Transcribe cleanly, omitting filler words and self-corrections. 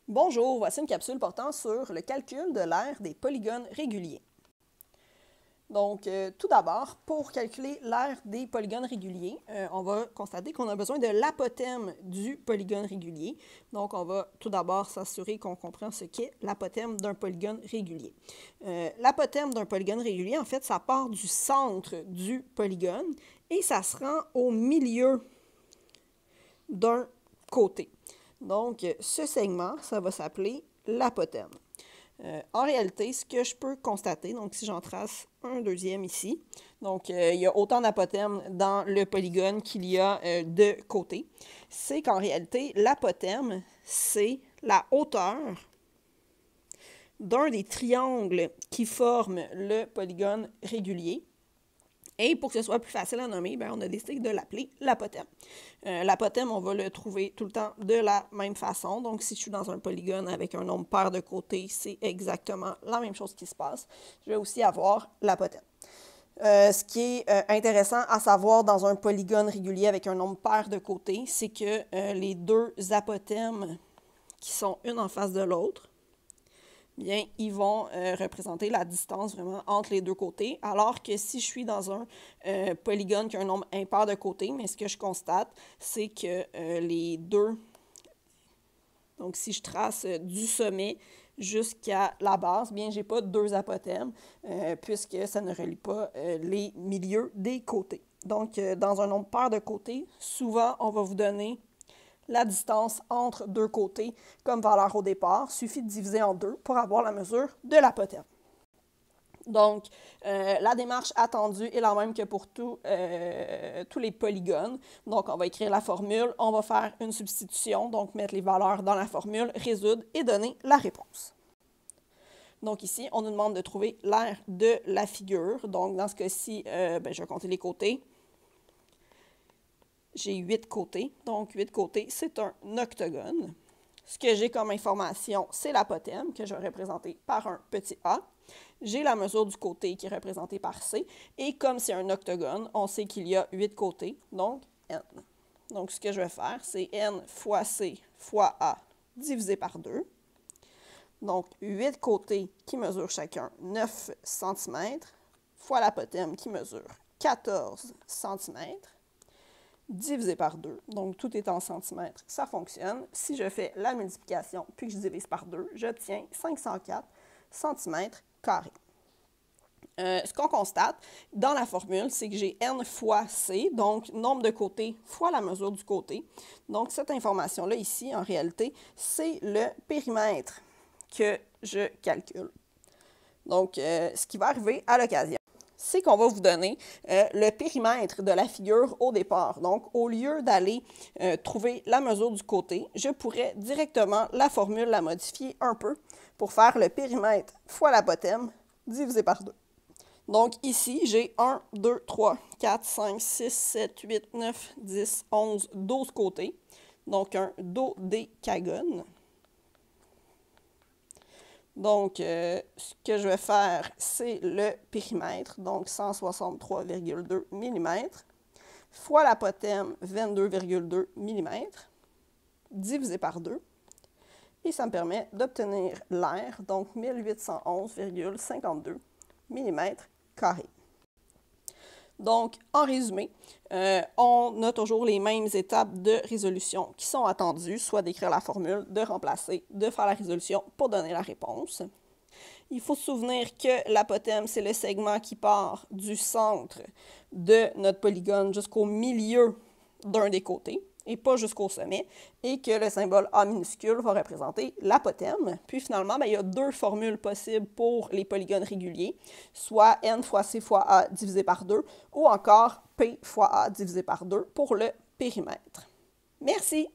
Bonjour, voici une capsule portant sur le calcul de l'aire des polygones réguliers. Donc, tout d'abord, pour calculer l'aire des polygones réguliers, on va constater qu'on a besoin de l'apothème du polygone régulier. Donc, on va tout d'abord s'assurer qu'on comprend ce qu'est l'apothème d'un polygone régulier. L'apothème d'un polygone régulier, en fait, ça part du centre du polygone et ça se rend au milieu d'un côté. Donc, ce segment, ça va s'appeler l'apothème. En réalité, ce que je peux constater, donc si j'en trace un deuxième ici, donc il y a autant d'apothèmes dans le polygone qu'il y a de côtés, c'est qu'en réalité, l'apothème, c'est la hauteur d'un des triangles qui forment le polygone régulier. Et pour que ce soit plus facile à nommer, on a décidé de l'appeler l'apothème. L'apothème, on va le trouver tout le temps de la même façon. Donc, si je suis dans un polygone avec un nombre pair de côtés, c'est exactement la même chose qui se passe. Je vais aussi avoir l'apothème. Ce qui est intéressant à savoir dans un polygone régulier avec un nombre pair de côtés, c'est que les deux apothèmes qui sont une en face de l'autre, bien, ils vont représenter la distance vraiment entre les deux côtés, alors que si je suis dans un polygone qui a un nombre impair de côtés, mais ce que je constate, c'est que les deux, donc si je trace du sommet jusqu'à la base, bien, je n'ai pas deux apothèmes, puisque ça ne relie pas les milieux des côtés. Donc, dans un nombre pair de côtés, souvent, on va vous donner la distance entre deux côtés comme valeur au départ. Il suffit de diviser en deux pour avoir la mesure de l'apothème. Donc, la démarche attendue est la même que pour tous les polygones. Donc, on va écrire la formule, on va faire une substitution, donc mettre les valeurs dans la formule, résoudre et donner la réponse. Donc ici, on nous demande de trouver l'aire de la figure. Donc, dans ce cas-ci, je vais compter les côtés. J'ai 8 côtés, donc 8 côtés, c'est un octogone. Ce que j'ai comme information, c'est l'apothème, que je vais représenter par un petit a. J'ai la mesure du côté qui est représentée par c. Et comme c'est un octogone, on sait qu'il y a 8 côtés, donc n. Donc ce que je vais faire, c'est n fois c fois a divisé par 2. Donc 8 côtés qui mesurent chacun 9 cm, fois l'apothème qui mesure 14 cm. Divisé par 2, donc tout est en centimètres, ça fonctionne. Si je fais la multiplication puis que je divise par 2, j'obtiens 504 cm². Ce qu'on constate dans la formule, c'est que j'ai n fois c, donc nombre de côtés fois la mesure du côté. Donc cette information-là ici, en réalité, c'est le périmètre que je calcule. Donc, ce qui va arriver à l'occasion, c'est qu'on va vous donner le périmètre de la figure au départ. Donc, au lieu d'aller trouver la mesure du côté, je pourrais directement la formule, la modifier un peu pour faire le périmètre fois l'apothème divisé par 2. Donc, ici, j'ai 1, 2, 3, 4, 5, 6, 7, 8, 9, 10, 11, 12 côtés. Donc, un dodécagone. Donc, ce que je vais faire, c'est le périmètre, donc 163,2 mm, fois l'apothème 22,2 mm, divisé par 2. Et ça me permet d'obtenir l'aire, donc 1811,52 mm². Donc, en résumé, on a toujours les mêmes étapes de résolution qui sont attendues, soit d'écrire la formule, de remplacer, de faire la résolution pour donner la réponse. Il faut se souvenir que l'apothème, c'est le segment qui part du centre de notre polygone jusqu'au milieu d'un des côtés, et pas jusqu'au sommet, et que le symbole A minuscule va représenter l'apothème. Puis finalement, il y a deux formules possibles pour les polygones réguliers, soit n fois c fois a divisé par 2, ou encore p fois a divisé par 2 pour le périmètre. Merci!